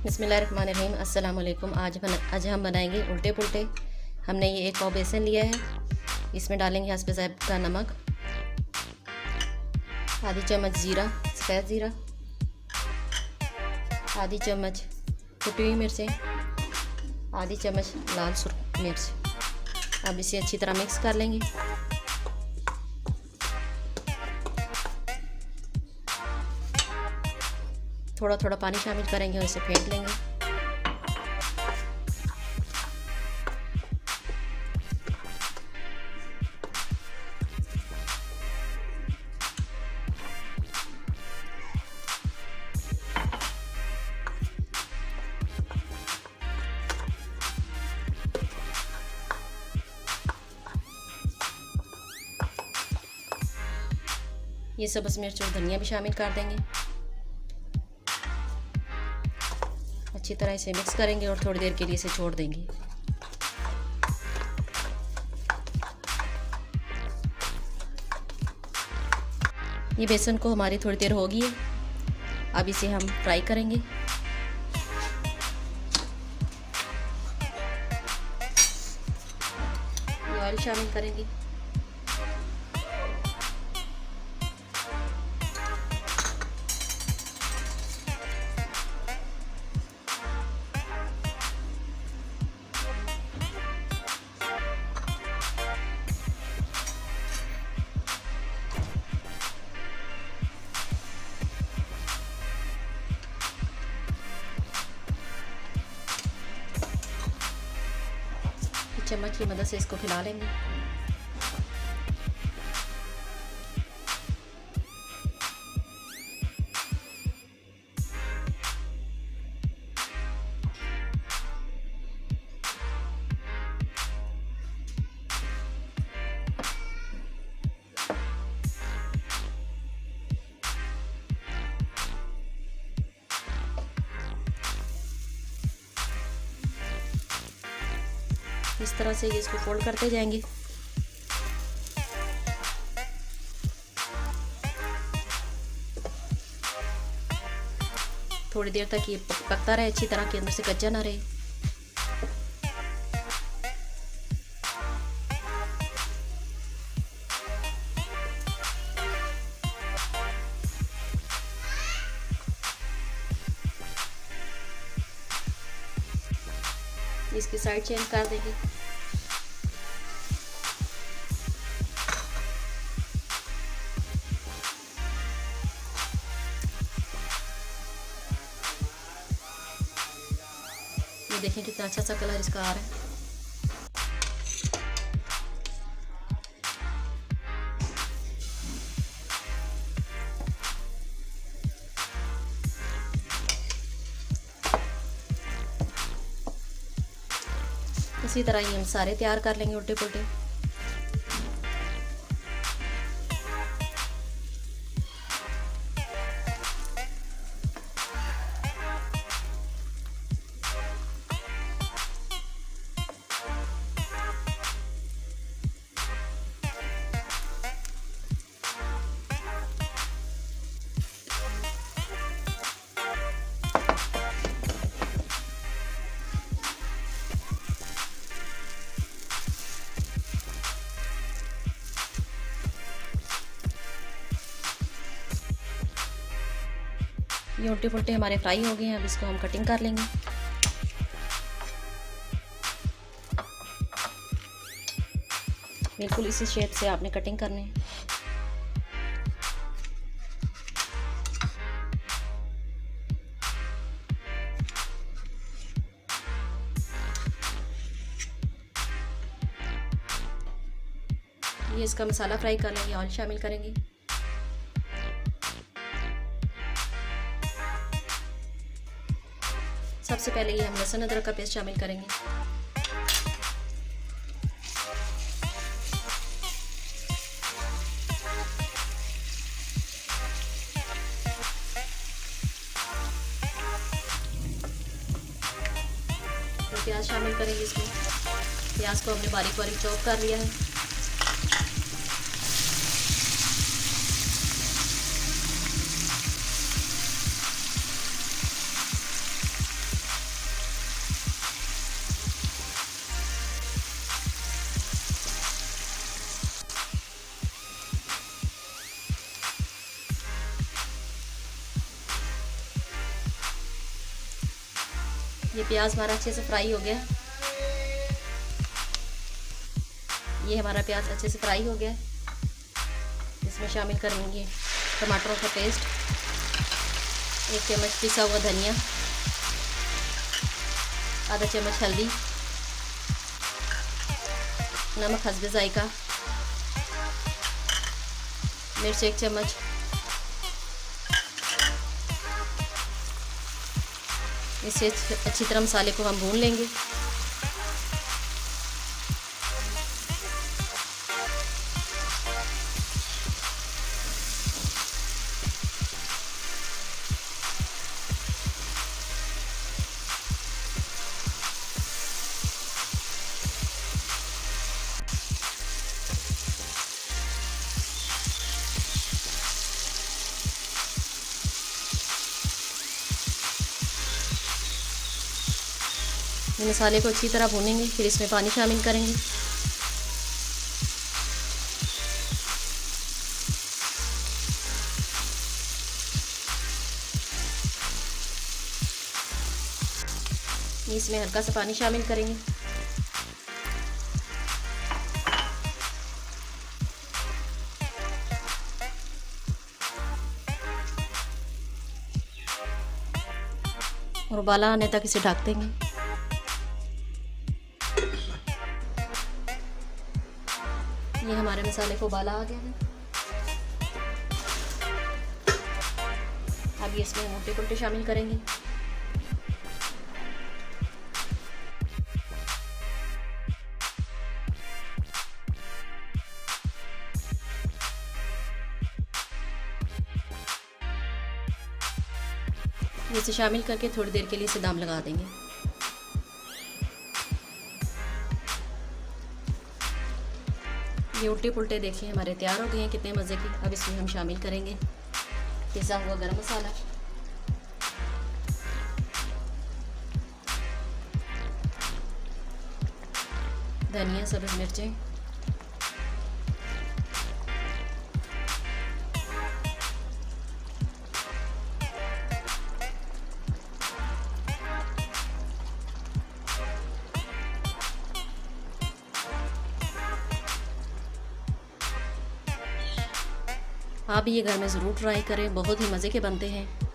बिस्मिल्लाहिर्रहमानिर्रहीम। अस्सलाम वालेकुम। आज हम बनाएंगे उल्टे पुल्टे। हमने ये 1 पाव बेसन लिया है। इसमें डालेंगे हस्ब ज़ायक़ा का नमक, आधी चम्मच ज़ीरा, सफ़ेद ज़ीरा, आधी चम्मच कुटी हुई मिर्चें, आधी चम्मच लाल सुर्ख मिर्च। अब इसे अच्छी तरह मिक्स कर लेंगे। थोड़ा थोड़ा पानी शामिल करेंगे और इसे फेंट लेंगे। ये सब्ज़ मिर्च और धनिया भी शामिल कर देंगे। अच्छी तरह इसे मिक्स करेंगे और थोड़ी देर के लिए इसे छोड़ देंगे। ये बेसन को हमारी थोड़ी देर होगी है। अब इसे हम फ्राई करेंगे। ऑयल शामिल करेंगे। चम्मच की मदद से इसको फैला लेंगे। इस तरह से ये इसको फोल्ड करते जाएंगे। थोड़ी देर तक ये पकता रहे, अच्छी तरह के अंदर से कच्चा ना रहे। इसकी साइड चेंज कर देंगे। ये देखें कितना अच्छा सा कलर इसका आ रहा है। इसी तरह ये हम सारे तैयार कर लेंगे उल्टे पुल्टे। ये उल्टे पुल्टे हमारे फ्राई हो गए हैं। अब इसको हम कटिंग कर लेंगे। बिल्कुल इसी शेप से आपने कटिंग करनी है। ये इसका मसाला फ्राई कर लेंगे, ऑयल शामिल करेंगे। सबसे पहले ये हम लहसुन अदरक का पेस्ट शामिल करेंगे। तो प्याज शामिल करेंगे इसमें। प्याज को हमने बारीक बारीक चॉप कर लिया है। ये प्याज हमारा अच्छे से फ्राई हो गया। ये हमारा प्याज अच्छे से फ्राई हो गया। इसमें शामिल करेंगे टमाटरों का पेस्ट, 1 चम्मच पिसा हुआ धनिया, आधा चम्मच हल्दी, नमक हस्बे जायका, मिर्च 1 चम्मच, इससे अच्छी तरह मसाले को हम भून लेंगे। ये मसाले को अच्छी तरह भूनेंगे, फिर इसमें पानी शामिल करेंगे। इसमें हल्का सा पानी शामिल करेंगे। और उबाला आने तक इसे ढक देंगे। ये हमारे मसाले को उबाला आ गया है। अब ये इसमें मोटे कुल्टे शामिल करेंगे। इसे शामिल करके थोड़ी देर के लिए इसे दम लगा देंगे। ये उल्टे पुल्टे देखिए हमारे तैयार हो गए हैं, कितने मज़े के। अब इसमें हम शामिल करेंगे पिसा हुआ गरम मसाला, धनिया, सब्ज़ मिर्चें, आप भी ये घर में ज़रूर ट्राई करें, बहुत ही मज़े के बनते हैं।